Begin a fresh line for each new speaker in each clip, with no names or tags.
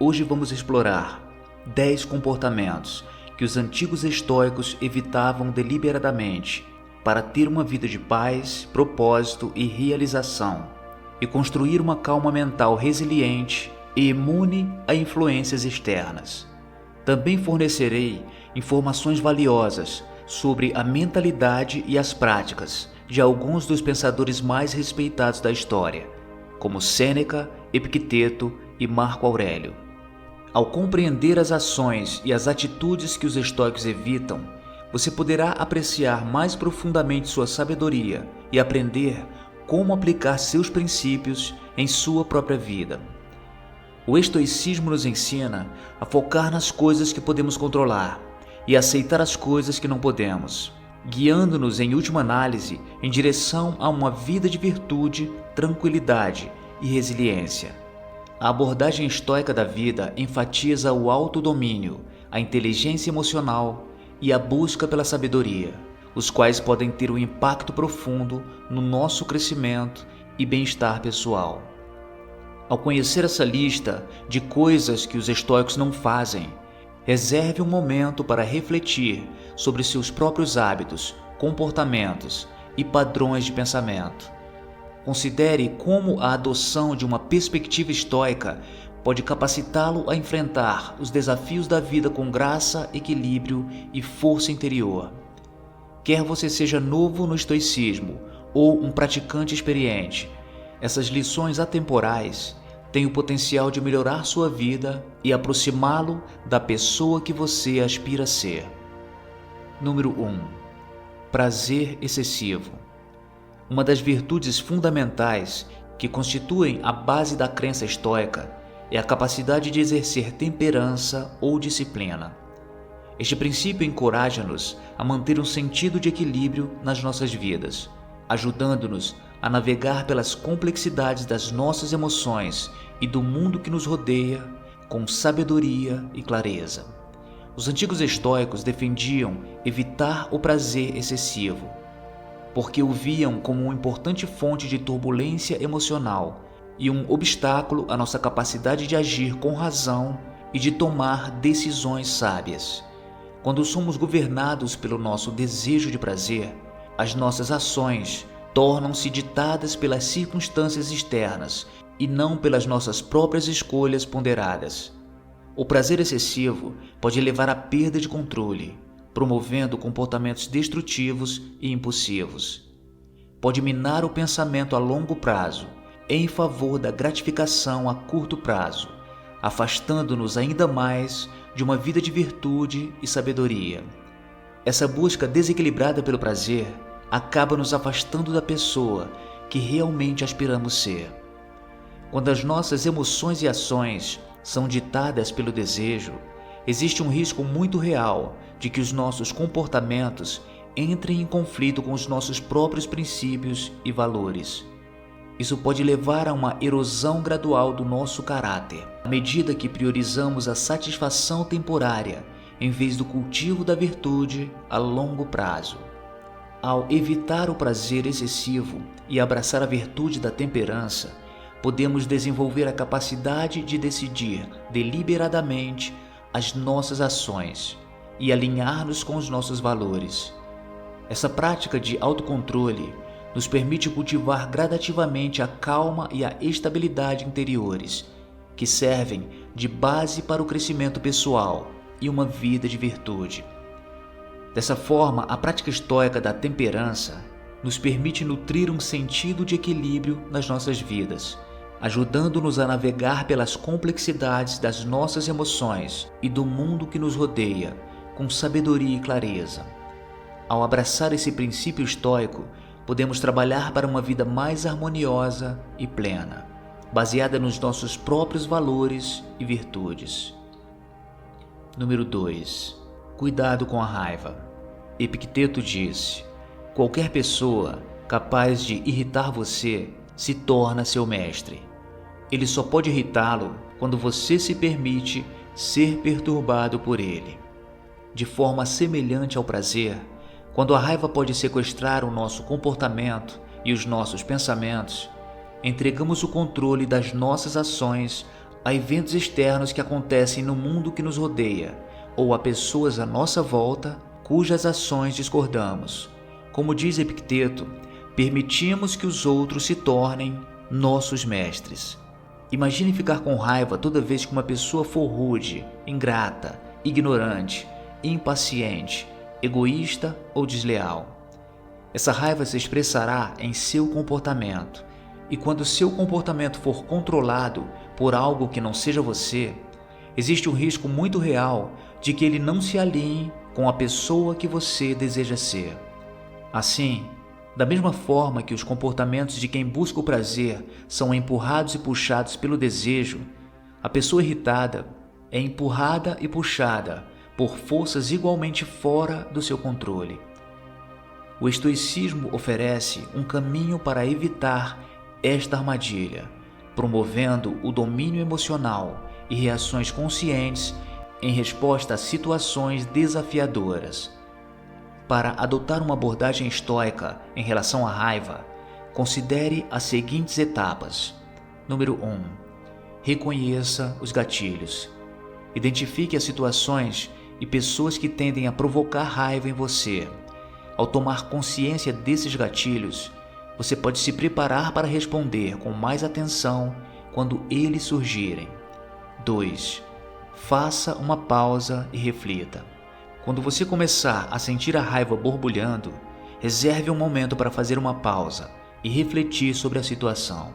Hoje vamos explorar 10 comportamentos que os antigos estoicos evitavam deliberadamente para ter uma vida de paz, propósito e realização, e construir uma calma mental resiliente e imune a influências externas. Também fornecerei informações valiosas sobre a mentalidade e as práticas de alguns dos pensadores mais respeitados da história, como Sêneca, Epicteto e Marco Aurélio. Ao compreender as ações e as atitudes que os estoicos evitam, você poderá apreciar mais profundamente sua sabedoria e aprender como aplicar seus princípios em sua própria vida. O estoicismo nos ensina a focar nas coisas que podemos controlar e aceitar as coisas que não podemos, guiando-nos, em última análise, em direção a uma vida de virtude, tranquilidade e resiliência. A abordagem estoica da vida enfatiza o autodomínio, a inteligência emocional e a busca pela sabedoria, os quais podem ter um impacto profundo no nosso crescimento e bem-estar pessoal. Ao conhecer essa lista de coisas que os estoicos não fazem, reserve um momento para refletir sobre seus próprios hábitos, comportamentos e padrões de pensamento. Considere como a adoção de uma perspectiva estoica pode capacitá-lo a enfrentar os desafios da vida com graça, equilíbrio e força interior. Quer você seja novo no estoicismo ou um praticante experiente, essas lições atemporais têm o potencial de melhorar sua vida e aproximá-lo da pessoa que você aspira a ser. Número 1. Prazer excessivo. Uma das virtudes fundamentais que constituem a base da crença estoica é a capacidade de exercer temperança ou disciplina. Este princípio encoraja-nos a manter um sentido de equilíbrio nas nossas vidas, ajudando-nos a navegar pelas complexidades das nossas emoções e do mundo que nos rodeia com sabedoria e clareza. Os antigos estoicos defendiam evitar o prazer excessivo, porque o viam como uma importante fonte de turbulência emocional e um obstáculo à nossa capacidade de agir com razão e de tomar decisões sábias. Quando somos governados pelo nosso desejo de prazer, as nossas ações tornam-se ditadas pelas circunstâncias externas e não pelas nossas próprias escolhas ponderadas. O prazer excessivo pode levar à perda de controle, promovendo comportamentos destrutivos e impulsivos. Pode minar o pensamento a longo prazo, em favor da gratificação a curto prazo, afastando-nos ainda mais de uma vida de virtude e sabedoria. Essa busca desequilibrada pelo prazer acaba nos afastando da pessoa que realmente aspiramos ser. Quando as nossas emoções e ações são ditadas pelo desejo, existe um risco muito real de que os nossos comportamentos entrem em conflito com os nossos próprios princípios e valores. Isso pode levar a uma erosão gradual do nosso caráter, à medida que priorizamos a satisfação temporária em vez do cultivo da virtude a longo prazo. Ao evitar o prazer excessivo e abraçar a virtude da temperança, podemos desenvolver a capacidade de decidir deliberadamente as nossas ações e alinhar-nos com os nossos valores. Essa prática de autocontrole nos permite cultivar gradativamente a calma e a estabilidade interiores, que servem de base para o crescimento pessoal e uma vida de virtude. Dessa forma, a prática estoica da temperança nos permite nutrir um sentido de equilíbrio nas nossas vidas, ajudando-nos a navegar pelas complexidades das nossas emoções e do mundo que nos rodeia, com sabedoria e clareza. Ao abraçar esse princípio estoico, podemos trabalhar para uma vida mais harmoniosa e plena, baseada nos nossos próprios valores e virtudes. Número 2. Cuidado com a raiva. Epicteto disse: qualquer pessoa capaz de irritar você se torna seu mestre. Ele só pode irritá-lo quando você se permite ser perturbado por ele. De forma semelhante ao prazer, quando a raiva pode sequestrar o nosso comportamento e os nossos pensamentos, entregamos o controle das nossas ações a eventos externos que acontecem no mundo que nos rodeia, ou a pessoas à nossa volta cujas ações discordamos. Como diz Epicteto, permitimos que os outros se tornem nossos mestres. Imagine ficar com raiva toda vez que uma pessoa for rude, ingrata, ignorante, impaciente, egoísta ou desleal. Essa raiva se expressará em seu comportamento, e quando seu comportamento for controlado por algo que não seja você, existe um risco muito real de que ele não se alinhe com a pessoa que você deseja ser. Assim, da mesma forma que os comportamentos de quem busca o prazer são empurrados e puxados pelo desejo, a pessoa irritada é empurrada e puxada por forças igualmente fora do seu controle. O estoicismo oferece um caminho para evitar esta armadilha, promovendo o domínio emocional e reações conscientes em resposta a situações desafiadoras. Para adotar uma abordagem estoica em relação à raiva, considere as seguintes etapas. Número 1. Reconheça os gatilhos. Identifique as situações e pessoas que tendem a provocar raiva em você. Ao tomar consciência desses gatilhos, você pode se preparar para responder com mais atenção quando eles surgirem. 2. Faça uma pausa e reflita. Quando você começar a sentir a raiva borbulhando, reserve um momento para fazer uma pausa e refletir sobre a situação.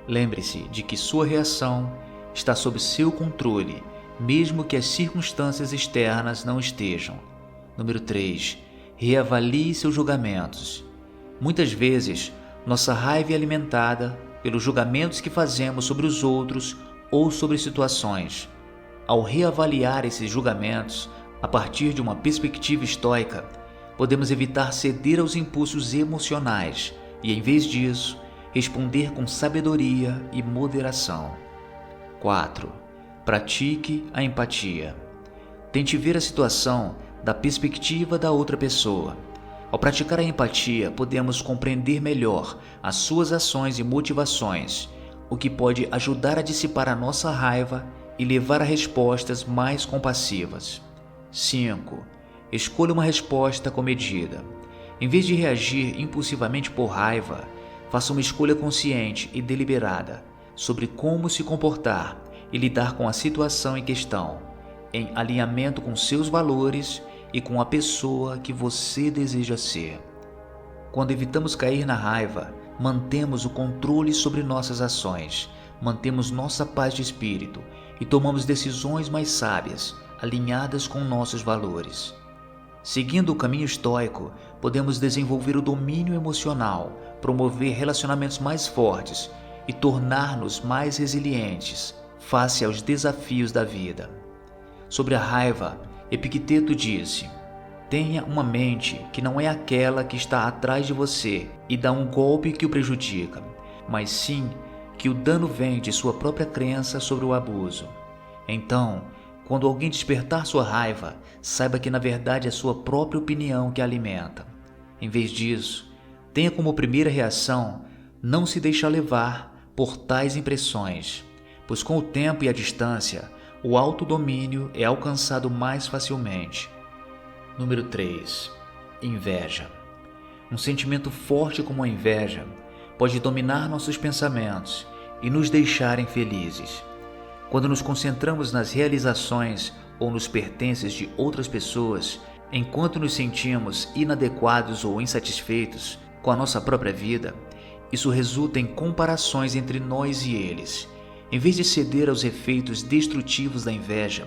Lembre-se de que sua reação está sob seu controle, mesmo que as circunstâncias externas não estejam. Número 3. Reavalie seus julgamentos. Muitas vezes, nossa raiva é alimentada pelos julgamentos que fazemos sobre os outros ou sobre situações. Ao reavaliar esses julgamentos, a partir de uma perspectiva estoica, podemos evitar ceder aos impulsos emocionais e, em vez disso, responder com sabedoria e moderação. 4. Pratique a empatia. Tente ver a situação da perspectiva da outra pessoa. Ao praticar a empatia, podemos compreender melhor as suas ações e motivações, o que pode ajudar a dissipar a nossa raiva e levar a respostas mais compassivas. 5. Escolha uma resposta comedida. Em vez de reagir impulsivamente por raiva, faça uma escolha consciente e deliberada sobre como se comportar e lidar com a situação em questão, em alinhamento com seus valores e com a pessoa que você deseja ser. Quando evitamos cair na raiva, mantemos o controle sobre nossas ações, mantemos nossa paz de espírito e tomamos decisões mais sábias, alinhadas com nossos valores. Seguindo o caminho estoico, podemos desenvolver o domínio emocional, promover relacionamentos mais fortes e tornar-nos mais resilientes face aos desafios da vida. Sobre a raiva, Epicteto disse: tenha uma mente que não é aquela que está atrás de você e dá um golpe que o prejudica, mas sim que o dano vem de sua própria crença sobre o abuso. Então, quando alguém despertar sua raiva, saiba que na verdade é sua própria opinião que a alimenta. Em vez disso, tenha como primeira reação não se deixar levar por tais impressões, pois com o tempo e a distância, o autodomínio é alcançado mais facilmente. Número 3. Inveja. Um sentimento forte como a inveja pode dominar nossos pensamentos e nos deixar infelizes. Quando nos concentramos nas realizações ou nos pertences de outras pessoas, enquanto nos sentimos inadequados ou insatisfeitos com a nossa própria vida, isso resulta em comparações entre nós e eles. Em vez de ceder aos efeitos destrutivos da inveja,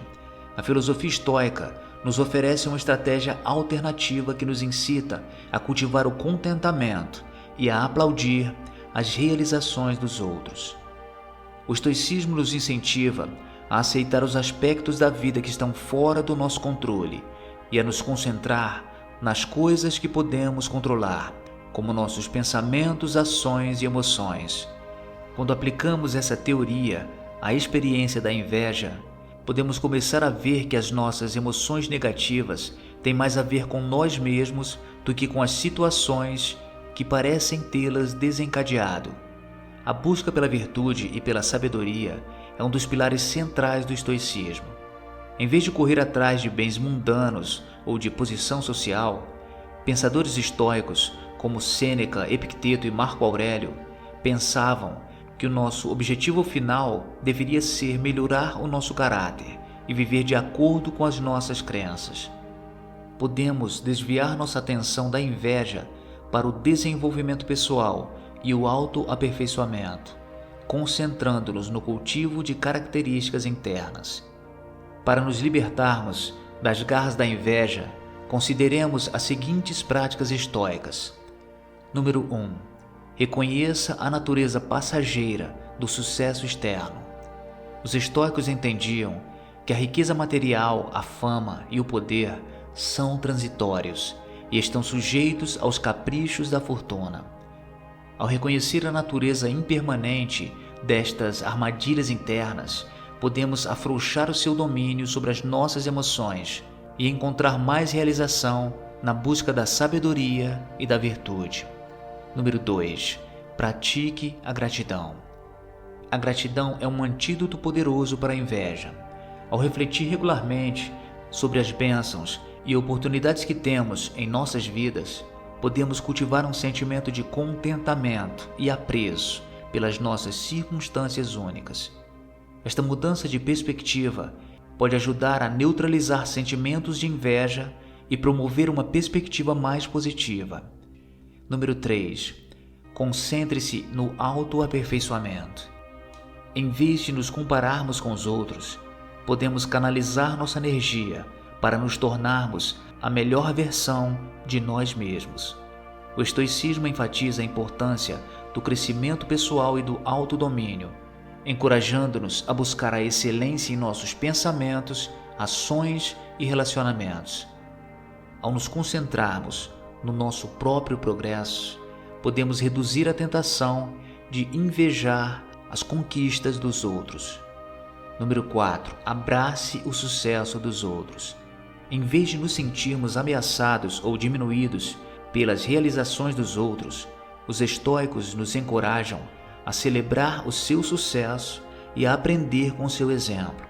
a filosofia estoica nos oferece uma estratégia alternativa que nos incita a cultivar o contentamento e a aplaudir as realizações dos outros. O estoicismo nos incentiva a aceitar os aspectos da vida que estão fora do nosso controle e a nos concentrar nas coisas que podemos controlar, como nossos pensamentos, ações e emoções. Quando aplicamos essa teoria à experiência da inveja, podemos começar a ver que as nossas emoções negativas têm mais a ver com nós mesmos do que com as situações que parecem tê-las desencadeado. A busca pela virtude e pela sabedoria é um dos pilares centrais do estoicismo. Em vez de correr atrás de bens mundanos ou de posição social, pensadores estoicos como Sêneca, Epicteto e Marco Aurélio pensavam que o nosso objetivo final deveria ser melhorar o nosso caráter e viver de acordo com as nossas crenças. Podemos desviar nossa atenção da inveja para o desenvolvimento pessoal e o autoaperfeiçoamento, concentrando-nos no cultivo de características internas. Para nos libertarmos das garras da inveja, consideremos as seguintes práticas estoicas. Número 1. Reconheça a natureza passageira do sucesso externo. Os estoicos entendiam que a riqueza material, a fama e o poder são transitórios e estão sujeitos aos caprichos da fortuna. Ao reconhecer a natureza impermanente destas armadilhas internas, podemos afrouxar o seu domínio sobre as nossas emoções e encontrar mais realização na busca da sabedoria e da virtude. Número 2. Pratique a gratidão. A gratidão é um antídoto poderoso para a inveja. Ao refletir regularmente sobre as bênçãos e oportunidades que temos em nossas vidas, podemos cultivar um sentimento de contentamento e apreço pelas nossas circunstâncias únicas. Esta mudança de perspectiva pode ajudar a neutralizar sentimentos de inveja e promover uma perspectiva mais positiva. Número 3. Concentre-se no autoaperfeiçoamento. Em vez de nos compararmos com os outros, podemos canalizar nossa energia para nos tornarmos a melhor versão de nós mesmos. O estoicismo enfatiza a importância do crescimento pessoal e do autodomínio, encorajando-nos a buscar a excelência em nossos pensamentos, ações e relacionamentos. Ao nos concentrarmos no nosso próprio progresso, podemos reduzir a tentação de invejar as conquistas dos outros. Número 4. Abrace o sucesso dos outros. Em vez de nos sentirmos ameaçados ou diminuídos pelas realizações dos outros, os estoicos nos encorajam a celebrar o seu sucesso e a aprender com seu exemplo.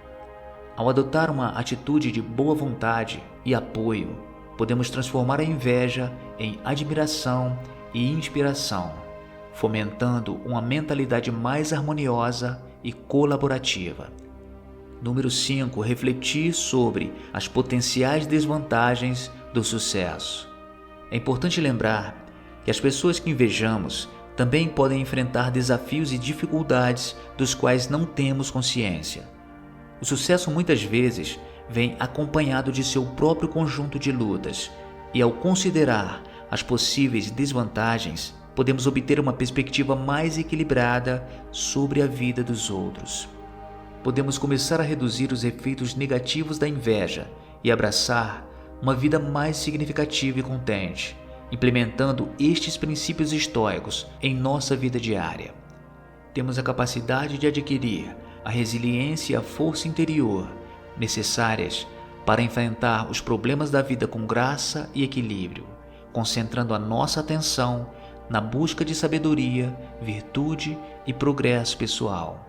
Ao adotar uma atitude de boa vontade e apoio, podemos transformar a inveja em admiração e inspiração, fomentando uma mentalidade mais harmoniosa e colaborativa. Número 5. Refletir sobre as potenciais desvantagens do sucesso. É importante lembrar que as pessoas que invejamos também podem enfrentar desafios e dificuldades dos quais não temos consciência. O sucesso muitas vezes vem acompanhado de seu próprio conjunto de lutas, e ao considerar as possíveis desvantagens, podemos obter uma perspectiva mais equilibrada sobre a vida dos outros. Podemos começar a reduzir os efeitos negativos da inveja e abraçar uma vida mais significativa e contente, implementando estes princípios estoicos em nossa vida diária. Temos a capacidade de adquirir a resiliência e a força interior necessárias para enfrentar os problemas da vida com graça e equilíbrio, concentrando a nossa atenção na busca de sabedoria, virtude e progresso pessoal.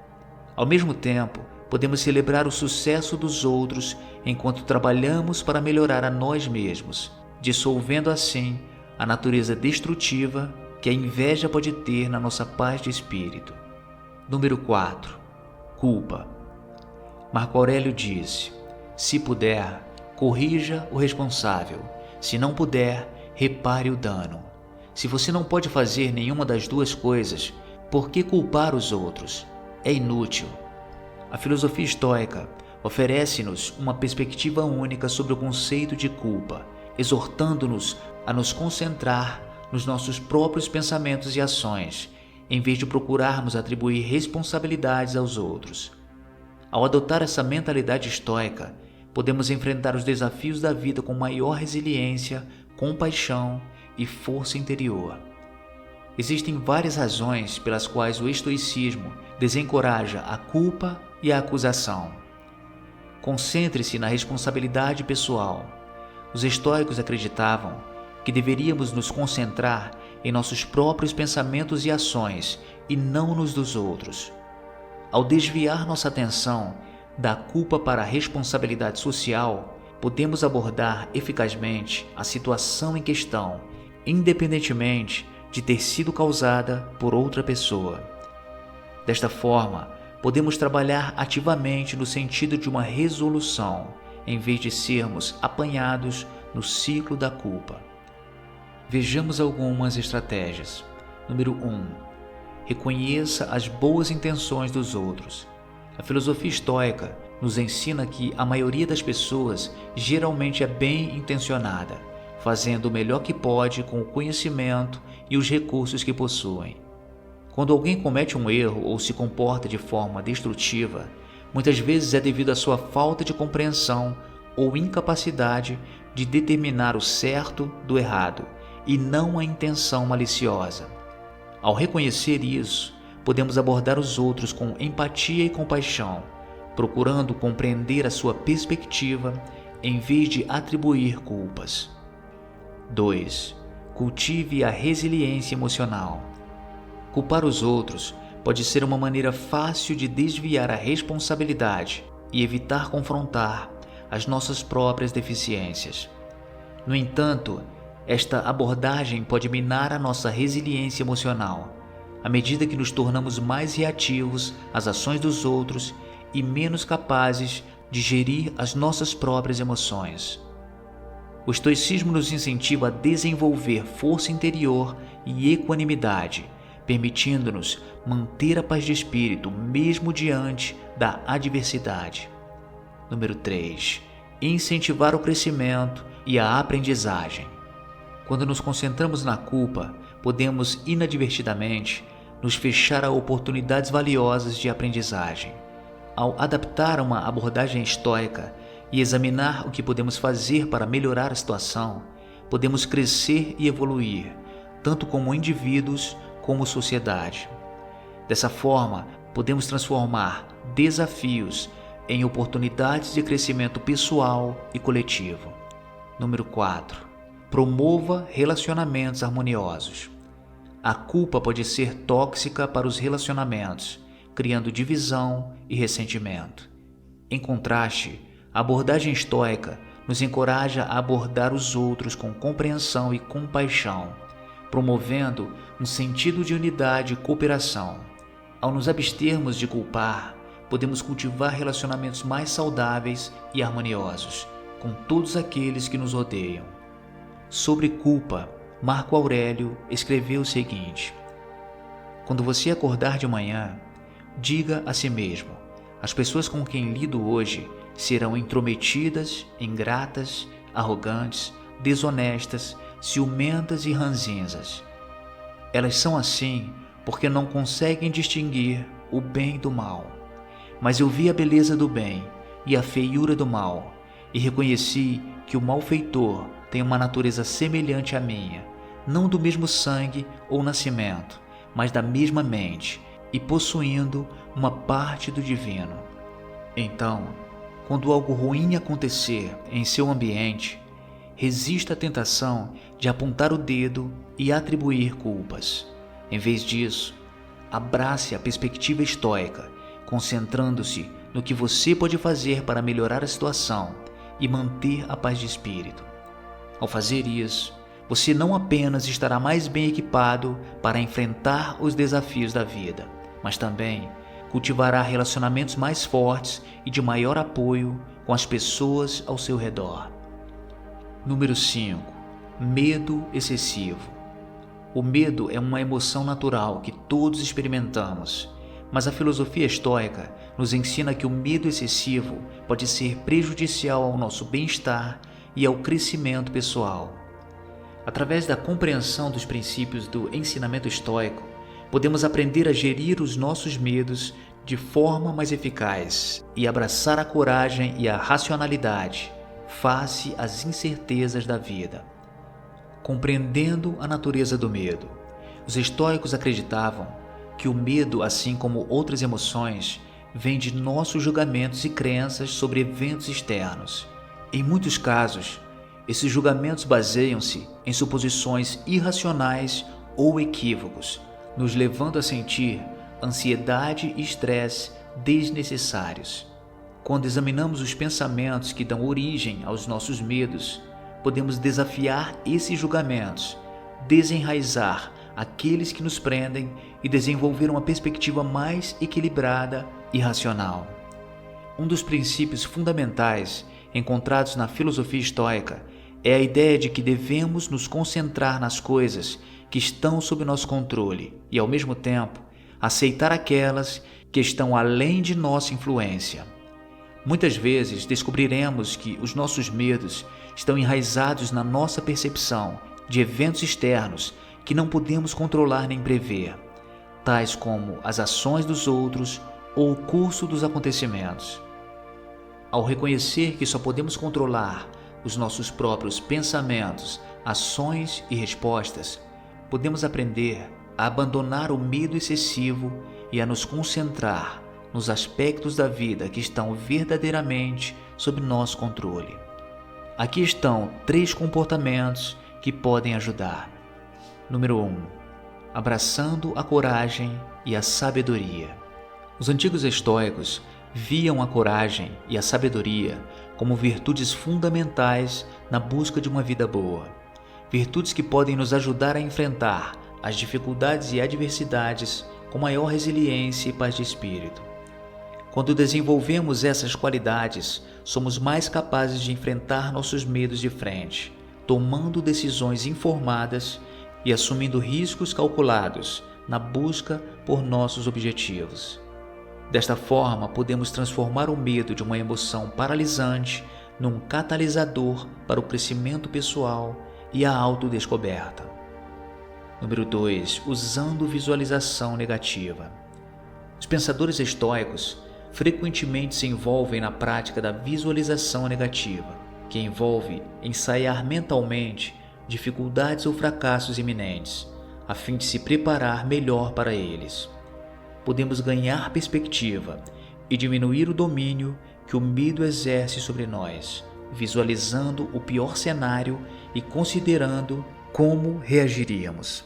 Ao mesmo tempo, podemos celebrar o sucesso dos outros enquanto trabalhamos para melhorar a nós mesmos, dissolvendo assim a natureza destrutiva que a inveja pode ter na nossa paz de espírito. Número 4. Culpa. Marco Aurélio disse: se puder, corrija o responsável. Se não puder, repare o dano. Se você não pode fazer nenhuma das duas coisas, por que culpar os outros? É inútil. A filosofia estoica oferece-nos uma perspectiva única sobre o conceito de culpa, exortando-nos a nos concentrar nos nossos próprios pensamentos e ações, em vez de procurarmos atribuir responsabilidades aos outros. Ao adotar essa mentalidade estoica, podemos enfrentar os desafios da vida com maior resiliência, compaixão e força interior. Existem várias razões pelas quais o estoicismo desencoraja a culpa e a acusação. Concentre-se na responsabilidade pessoal. Os estoicos acreditavam que deveríamos nos concentrar em nossos próprios pensamentos e ações e não nos dos outros. Ao desviar nossa atenção da culpa para a responsabilidade social, podemos abordar eficazmente a situação em questão, independentemente de ter sido causada por outra pessoa. Desta forma, podemos trabalhar ativamente no sentido de uma resolução, em vez de sermos apanhados no ciclo da culpa. Vejamos algumas estratégias. Número 1. Reconheça as boas intenções dos outros. A filosofia estoica nos ensina que a maioria das pessoas geralmente é bem intencionada, fazendo o melhor que pode com o conhecimento e os recursos que possuem. Quando alguém comete um erro ou se comporta de forma destrutiva, muitas vezes é devido à sua falta de compreensão ou incapacidade de determinar o certo do errado e não a intenção maliciosa. Ao reconhecer isso, podemos abordar os outros com empatia e compaixão, procurando compreender a sua perspectiva em vez de atribuir culpas. 2. Cultive a resiliência emocional. Culpar os outros pode ser uma maneira fácil de desviar a responsabilidade e evitar confrontar as nossas próprias deficiências. No entanto, esta abordagem pode minar a nossa resiliência emocional, à medida que nos tornamos mais reativos às ações dos outros e menos capazes de gerir as nossas próprias emoções. O estoicismo nos incentiva a desenvolver força interior e equanimidade, permitindo-nos manter a paz de espírito mesmo diante da adversidade. Número 3. Incentivar o crescimento e a aprendizagem. Quando nos concentramos na culpa, podemos inadvertidamente nos fechar a oportunidades valiosas de aprendizagem. Ao adaptar uma abordagem estoica e examinar o que podemos fazer para melhorar a situação, podemos crescer e evoluir, tanto como indivíduos como sociedade. Dessa forma, podemos transformar desafios em oportunidades de crescimento pessoal e coletivo. Número 4. Promova relacionamentos harmoniosos. A culpa pode ser tóxica para os relacionamentos, criando divisão e ressentimento. Em contraste, a abordagem estoica nos encoraja a abordar os outros com compreensão e compaixão, promovendo um sentido de unidade e cooperação. Ao nos abstermos de culpar, podemos cultivar relacionamentos mais saudáveis e harmoniosos com todos aqueles que nos rodeiam. Sobre culpa, Marco Aurélio escreveu o seguinte: quando você acordar de manhã, diga a si mesmo: as pessoas com quem lido hoje serão intrometidas, ingratas, arrogantes, desonestas, ciumentas e ranzinzas. Elas são assim porque não conseguem distinguir o bem do mal. Mas eu vi a beleza do bem e a feiura do mal, e reconheci que o malfeitor tem uma natureza semelhante à minha, não do mesmo sangue ou nascimento, mas da mesma mente, e possuindo uma parte do divino. Então, quando algo ruim acontecer em seu ambiente, resista à tentação de apontar o dedo e atribuir culpas. Em vez disso, abrace a perspectiva estoica, concentrando-se no que você pode fazer para melhorar a situação e manter a paz de espírito. Ao fazer isso, você não apenas estará mais bem equipado para enfrentar os desafios da vida, mas também cultivará relacionamentos mais fortes e de maior apoio com as pessoas ao seu redor. Número 5. Medo excessivo. O medo é uma emoção natural que todos experimentamos, mas a filosofia estoica nos ensina que o medo excessivo pode ser prejudicial ao nosso bem-estar e ao crescimento pessoal. Através da compreensão dos princípios do ensinamento estoico, podemos aprender a gerir os nossos medos de forma mais eficaz e abraçar a coragem e a racionalidade face às incertezas da vida. Compreendendo a natureza do medo, os estoicos acreditavam que o medo, assim como outras emoções, vem de nossos julgamentos e crenças sobre eventos externos. Em muitos casos, esses julgamentos baseiam-se em suposições irracionais ou equívocos, nos levando a sentir ansiedade e estresse desnecessários. Quando examinamos os pensamentos que dão origem aos nossos medos, podemos desafiar esses julgamentos, desenraizar aqueles que nos prendem e desenvolver uma perspectiva mais equilibrada e racional. Um dos princípios fundamentais encontrados na filosofia estoica é a ideia de que devemos nos concentrar nas coisas que estão sob nosso controle e, ao mesmo tempo, aceitar aquelas que estão além de nossa influência. Muitas vezes descobriremos que os nossos medos estão enraizados na nossa percepção de eventos externos que não podemos controlar nem prever, tais como as ações dos outros ou o curso dos acontecimentos. Ao reconhecer que só podemos controlar os nossos próprios pensamentos, ações e respostas, podemos aprender a abandonar o medo excessivo e a nos concentrar nos aspectos da vida que estão verdadeiramente sob nosso controle. Aqui estão 3 comportamentos que podem ajudar. Número 1. Abraçando a coragem e a sabedoria. Os antigos estoicos viam a coragem e a sabedoria como virtudes fundamentais na busca de uma vida boa. Virtudes que podem nos ajudar a enfrentar as dificuldades e adversidades com maior resiliência e paz de espírito. Quando desenvolvemos essas qualidades, somos mais capazes de enfrentar nossos medos de frente, tomando decisões informadas e assumindo riscos calculados na busca por nossos objetivos. Desta forma, podemos transformar o medo de uma emoção paralisante num catalisador para o crescimento pessoal e a autodescoberta. Número 2. Usando visualização negativa. Os pensadores estoicos frequentemente se envolvem na prática da visualização negativa, que envolve ensaiar mentalmente dificuldades ou fracassos iminentes, a fim de se preparar melhor para eles. Podemos ganhar perspectiva e diminuir o domínio que o medo exerce sobre nós, visualizando o pior cenário e considerando como reagiríamos.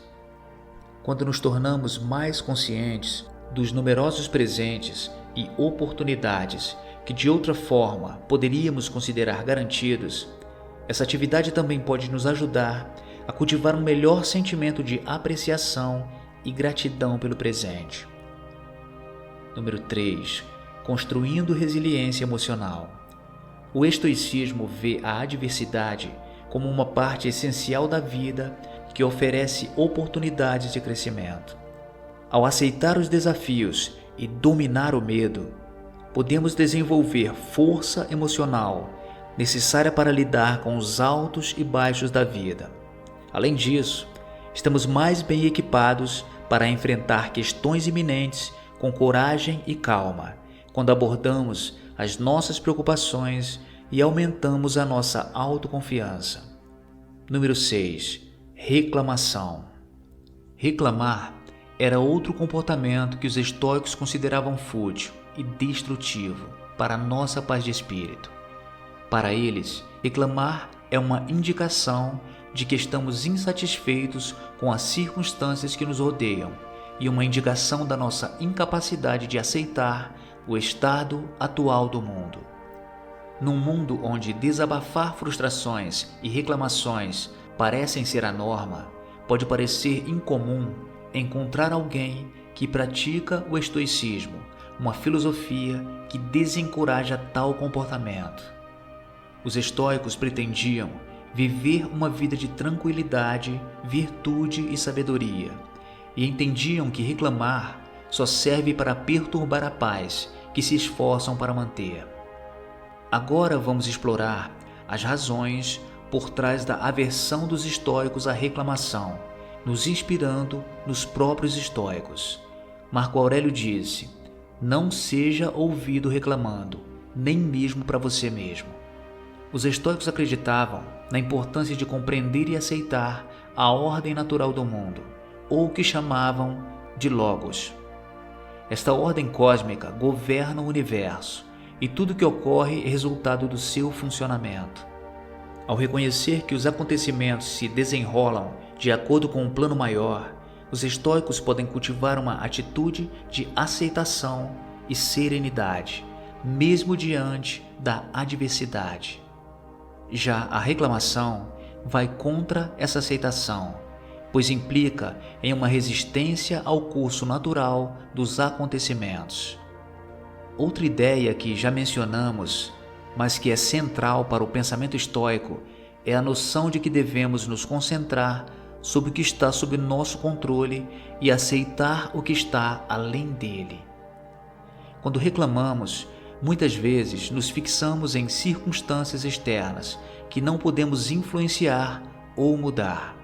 Quando nos tornamos mais conscientes dos numerosos presentes e oportunidades que de outra forma poderíamos considerar garantidos, essa atividade também pode nos ajudar a cultivar um melhor sentimento de apreciação e gratidão pelo presente. Número 3. Construindo resiliência emocional. O estoicismo vê a adversidade como uma parte essencial da vida que oferece oportunidades de crescimento. Ao aceitar os desafios e dominar o medo, podemos desenvolver força emocional necessária para lidar com os altos e baixos da vida. Além disso, estamos mais bem equipados para enfrentar questões iminentes com coragem e calma, quando abordamos as nossas preocupações e aumentamos a nossa autoconfiança. Número 6. Reclamação. Reclamar era outro comportamento que os estoicos consideravam fútil e destrutivo para a nossa paz de espírito. Para eles, reclamar é uma indicação de que estamos insatisfeitos com as circunstâncias que nos rodeiam e uma indicação da nossa incapacidade de aceitar o estado atual do mundo. Num mundo onde desabafar frustrações e reclamações parecem ser a norma, pode parecer incomum encontrar alguém que pratica o estoicismo, uma filosofia que desencoraja tal comportamento. Os estoicos pretendiam viver uma vida de tranquilidade, virtude e sabedoria, e entendiam que reclamar só serve para perturbar a paz que se esforçam para manter. Agora vamos explorar as razões por trás da aversão dos estoicos à reclamação, nos inspirando nos próprios estoicos. Marco Aurélio disse: "Não seja ouvido reclamando, nem mesmo para você mesmo." Os estoicos acreditavam na importância de compreender e aceitar a ordem natural do mundo, ou o que chamavam de Logos. Esta ordem cósmica governa o universo, e tudo que ocorre é resultado do seu funcionamento. Ao reconhecer que os acontecimentos se desenrolam de acordo com um plano maior, os estoicos podem cultivar uma atitude de aceitação e serenidade, mesmo diante da adversidade. Já a reclamação vai contra essa aceitação, pois implica em uma resistência ao curso natural dos acontecimentos. Outra ideia que já mencionamos, mas que é central para o pensamento estoico, é a noção de que devemos nos concentrar sobre o que está sob nosso controle e aceitar o que está além dele. Quando reclamamos, muitas vezes nos fixamos em circunstâncias externas que não podemos influenciar ou mudar.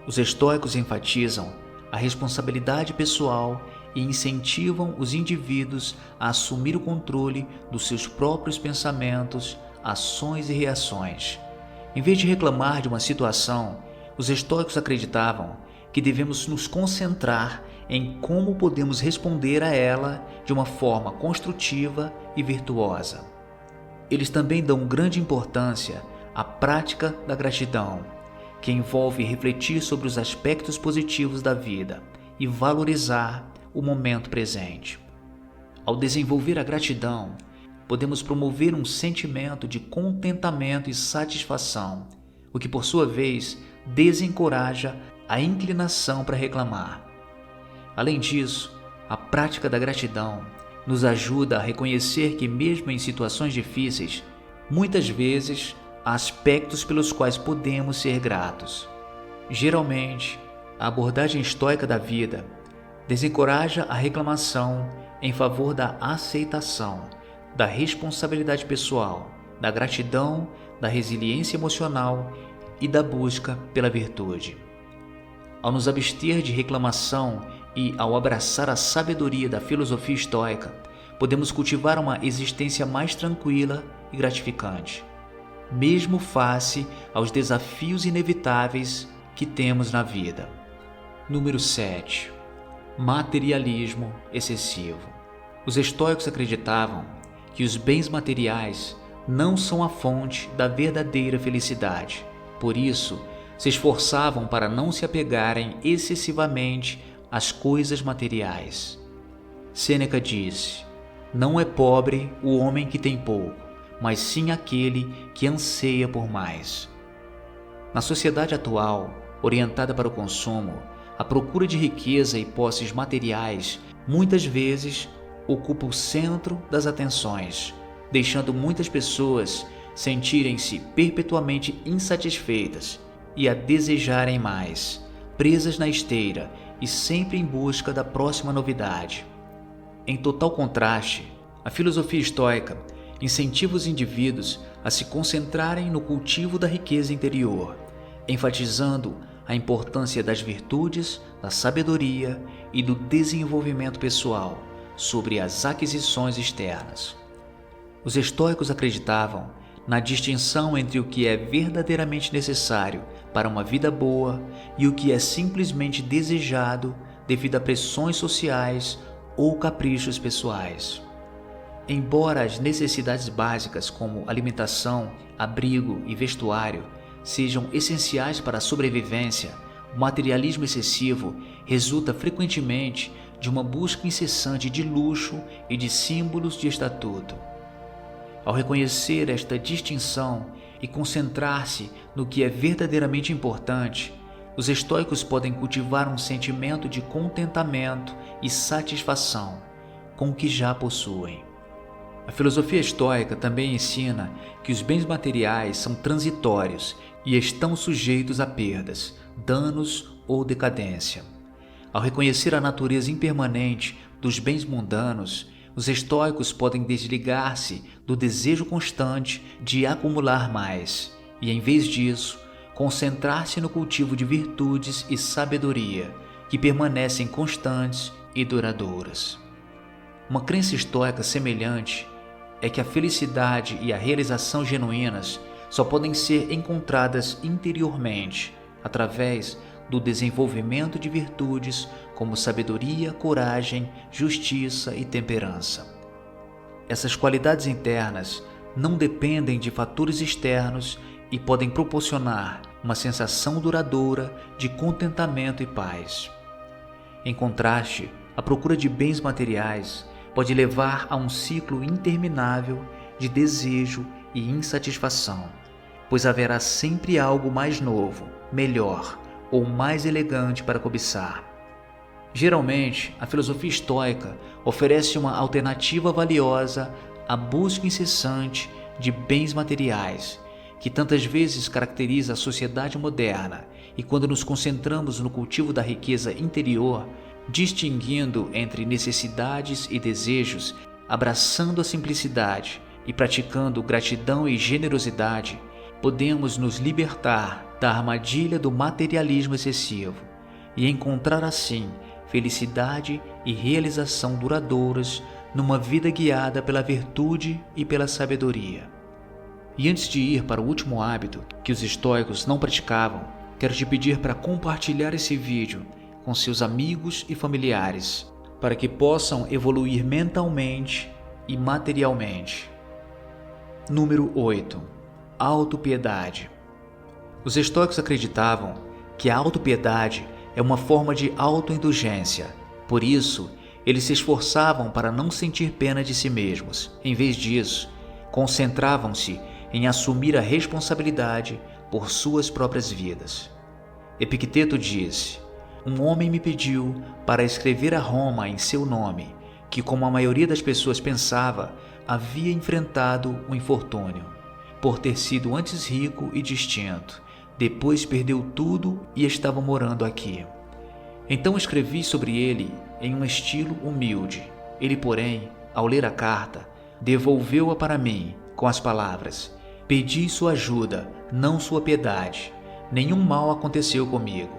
Os estoicos enfatizam a responsabilidade pessoal e incentivam os indivíduos a assumir o controle dos seus próprios pensamentos, ações e reações. Em vez de reclamar de uma situação, os estoicos acreditavam que devemos nos concentrar em como podemos responder a ela de uma forma construtiva e virtuosa. Eles também dão grande importância à prática da gratidão, que envolve refletir sobre os aspectos positivos da vida e valorizar o momento presente. Ao desenvolver a gratidão, podemos promover um sentimento de contentamento e satisfação, o que por sua vez desencoraja a inclinação para reclamar. Além disso, a prática da gratidão nos ajuda a reconhecer que mesmo em situações difíceis, muitas vezes há aspectos pelos quais podemos ser gratos. Geralmente, a abordagem estoica da vida desencoraja a reclamação em favor da aceitação, da responsabilidade pessoal, da gratidão, da resiliência emocional e da busca pela virtude. Ao nos abster de reclamação e ao abraçar a sabedoria da filosofia estoica, podemos cultivar uma existência mais tranquila e gratificante, mesmo face aos desafios inevitáveis que temos na vida. Número 7. Materialismo excessivo. Os estoicos acreditavam que os bens materiais não são a fonte da verdadeira felicidade. Por isso, se esforçavam para não se apegarem excessivamente às coisas materiais. Sêneca disse: "Não é pobre o homem que tem pouco, mas sim aquele que anseia por mais." Na sociedade atual, orientada para o consumo, a procura de riqueza e posses materiais muitas vezes ocupa o centro das atenções, deixando muitas pessoas sentirem-se perpetuamente insatisfeitas e a desejarem mais, presas na esteira e sempre em busca da próxima novidade. Em total contraste, a filosofia estoica incentiva os indivíduos a se concentrarem no cultivo da riqueza interior, enfatizando a importância das virtudes, da sabedoria e do desenvolvimento pessoal sobre as aquisições externas. Os estoicos acreditavam na distinção entre o que é verdadeiramente necessário para uma vida boa e o que é simplesmente desejado devido a pressões sociais ou caprichos pessoais. Embora as necessidades básicas como alimentação, abrigo e vestuário sejam essenciais para a sobrevivência, o materialismo excessivo resulta frequentemente de uma busca incessante de luxo e de símbolos de estatuto. Ao reconhecer esta distinção e concentrar-se no que é verdadeiramente importante, os estoicos podem cultivar um sentimento de contentamento e satisfação com o que já possuem. A filosofia estoica também ensina que os bens materiais são transitórios e estão sujeitos a perdas, danos ou decadência. Ao reconhecer a natureza impermanente dos bens mundanos, os estoicos podem desligar-se do desejo constante de acumular mais e, em vez disso, concentrar-se no cultivo de virtudes e sabedoria que permanecem constantes e duradouras. Uma crença estoica semelhante é que a felicidade e a realização genuínas só podem ser encontradas interiormente, através do desenvolvimento de virtudes como sabedoria, coragem, justiça e temperança. Essas qualidades internas não dependem de fatores externos e podem proporcionar uma sensação duradoura de contentamento e paz. Em contraste, a procura de bens materiais pode levar a um ciclo interminável de desejo e insatisfação, pois haverá sempre algo mais novo, melhor ou mais elegante para cobiçar. Geralmente, a filosofia estoica oferece uma alternativa valiosa à busca incessante de bens materiais, que tantas vezes caracteriza a sociedade moderna, e quando nos concentramos no cultivo da riqueza interior, distinguindo entre necessidades e desejos, abraçando a simplicidade e praticando gratidão e generosidade, podemos nos libertar da armadilha do materialismo excessivo e encontrar assim felicidade e realização duradouras numa vida guiada pela virtude e pela sabedoria. E antes de ir para o último hábito que os estoicos não praticavam, quero te pedir para compartilhar esse vídeo com seus amigos e familiares, para que possam evoluir mentalmente e materialmente. Número 8. Autopiedade. Os estoicos acreditavam que a autopiedade é uma forma de autoindulgência. Por isso, eles se esforçavam para não sentir pena de si mesmos. Em vez disso, concentravam-se em assumir a responsabilidade por suas próprias vidas. Epicteto disse: "Um homem me pediu para escrever a Roma em seu nome, que, como a maioria das pessoas pensava, havia enfrentado um infortúnio, por ter sido antes rico e distinto. Depois perdeu tudo e estava morando aqui. Então escrevi sobre ele em um estilo humilde. Ele, porém, ao ler a carta, devolveu-a para mim com as palavras: pedi sua ajuda, não sua piedade. Nenhum mal aconteceu comigo."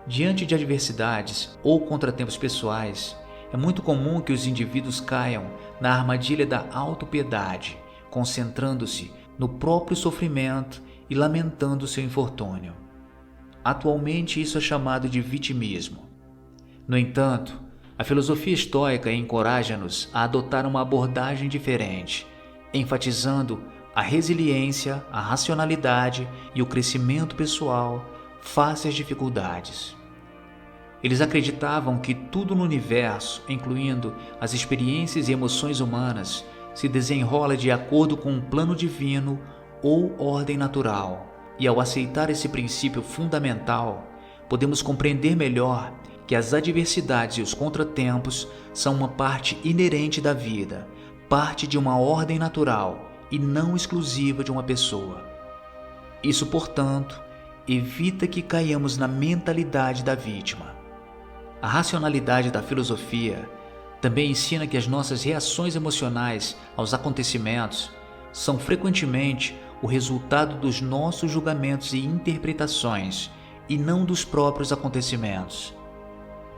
Diante de adversidades ou contratempos pessoais, é muito comum que os indivíduos caiam na armadilha da autopiedade, concentrando-se no próprio sofrimento e lamentando seu infortúnio. Atualmente isso é chamado de vitimismo. No entanto, a filosofia estoica encoraja-nos a adotar uma abordagem diferente, enfatizando a resiliência, a racionalidade e o crescimento pessoal face às dificuldades. Eles acreditavam que tudo no universo, incluindo as experiências e emoções humanas, se desenrola de acordo com um plano divino ou ordem natural, e ao aceitar esse princípio fundamental, podemos compreender melhor que as adversidades e os contratempos são uma parte inerente da vida, parte de uma ordem natural e não exclusiva de uma pessoa. Isso, portanto, evita que caiamos na mentalidade da vítima. A racionalidade da filosofia também ensina que as nossas reações emocionais aos acontecimentos são frequentemente o resultado dos nossos julgamentos e interpretações, e não dos próprios acontecimentos.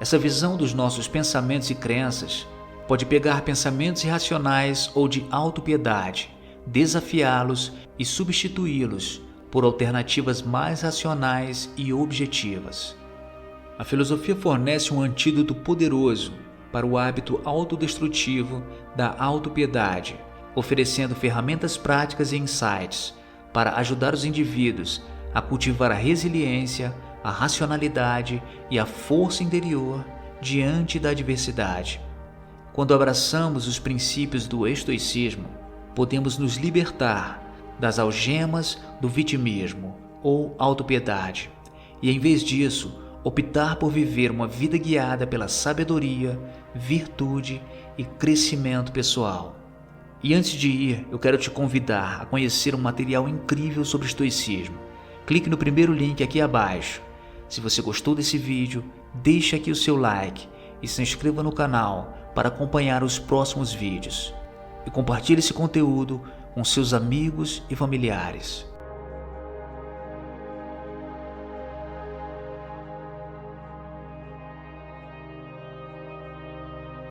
Essa visão dos nossos pensamentos e crenças pode pegar pensamentos irracionais ou de autopiedade, desafiá-los e substituí-los por alternativas mais racionais e objetivas. A filosofia fornece um antídoto poderoso para o hábito autodestrutivo da autopiedade, oferecendo ferramentas práticas e insights para ajudar os indivíduos a cultivar a resiliência, a racionalidade e a força interior diante da adversidade. Quando abraçamos os princípios do estoicismo, podemos nos libertar das algemas do vitimismo ou autopiedade e, em vez disso, optar por viver uma vida guiada pela sabedoria, virtude e crescimento pessoal. E antes de ir, eu quero te convidar a conhecer um material incrível sobre estoicismo. Clique no primeiro link aqui abaixo. Se você gostou desse vídeo, deixe aqui o seu like e se inscreva no canal para acompanhar os próximos vídeos. E compartilhe esse conteúdo com seus amigos e familiares.